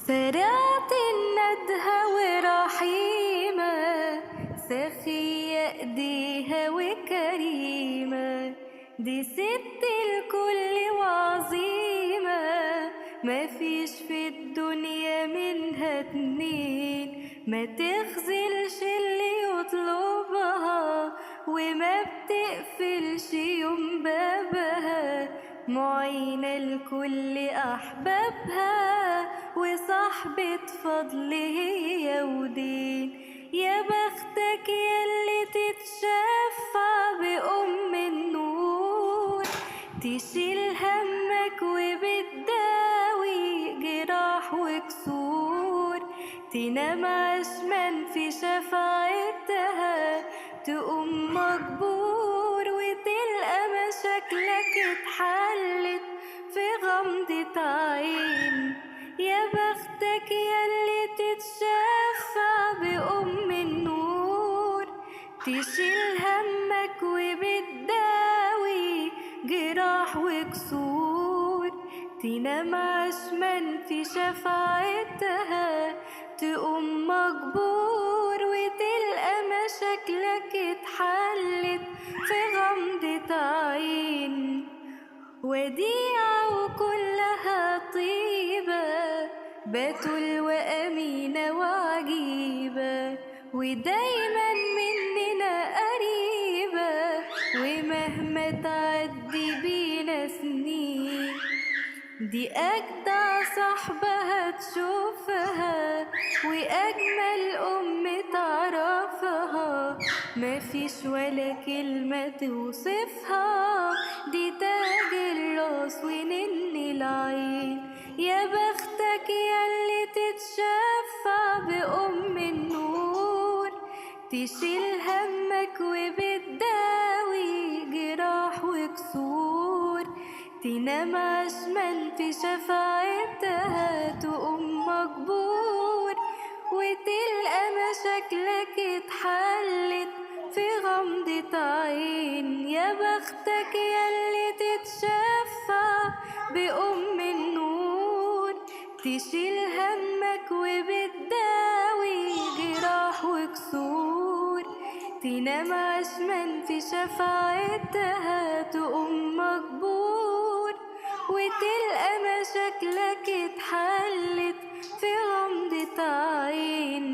سرعت الندهة ورحيمة، سخية ايديها وكريمة، دي ست الكل وعظيمة، مفيش في الدنيا منها اتنين، ما تخذلش اللي يطلبها وما بتقفلش يوم بابها، معينة لكل أحبابها وصاحبة فضل هي ودين. يا بختك ياللي تتشفع بأم النور، تشيل همك وبتداوي جراح وكسور، تنام عشمان في شفاعتها تقوم مجبور، وتلقى مشاكلك اتحلت في غمضة عين. يا بختك ياللي تتشفع بأم النور، تشيل همك وبتداوي جراح وكسور، تنام عشمان في شفاعتها تقوم مجبور، وتلقى مشاكلك اتحلت في غمضة عين. وديعة وكلها طيبة، بتول وأمينة وعجيبة، ودايما مننا قريبة، ومهما تعدي بينا سنين دي أجدع صاحبها تشوفها، وأجمل أم تعرفها، مفيش ولا كلمة توصفها، دي تاج الراس ونن العين. يا بختك ياللي تتشفع بأم النور، تشيل همك وبتداوي جراح وكسور، تنام عشمان في شفاعتها تقوم مجبور، وتلقى مشاكلك اتحلت في غمضة عين. يا بختك ياللي تتشفع بأم النور، تشيل همك وبتداوي جراح وكسور، تنام عشمان في شفاعتها تقوم مجبور، وتلقى مشاكلك اتحلت في غمضة عين.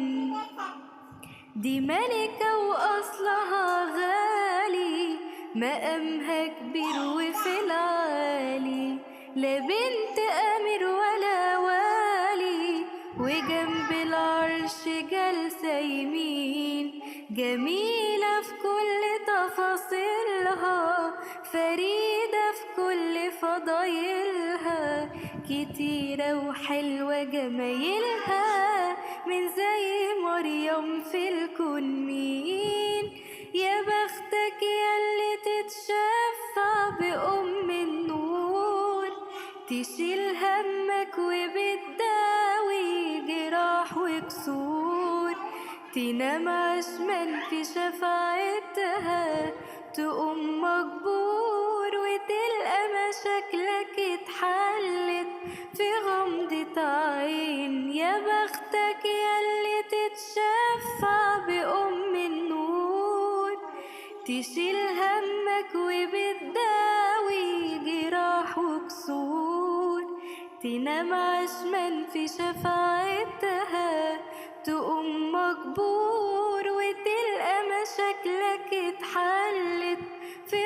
دي ملكة وأصلها غالي، مقامها كبير وفي العالي، لا بنت أمير ولا والي، وجنب العرش جالسة يمين، جميلة في كل تفاصيلها، فريدة في كل فضايلها، كتيرة وحلوة جمايلها، من زي مريم في الكون مين. يا بختك ياللي تتشفع بأم النور، تشيل همك وبتداوي جراح وكسور، تنام عشمان في شفاعتها تقوم مجبور، وتلقى مشاكلك اتحلت في غمضة عين. يا بختك ياللي تتشفع بأم النور، تشيل همك وبتداوي جراح وكسور، تنام عشمان في شفاعتها تقوم مجبور، وتلقى مشاكلك اتحلت في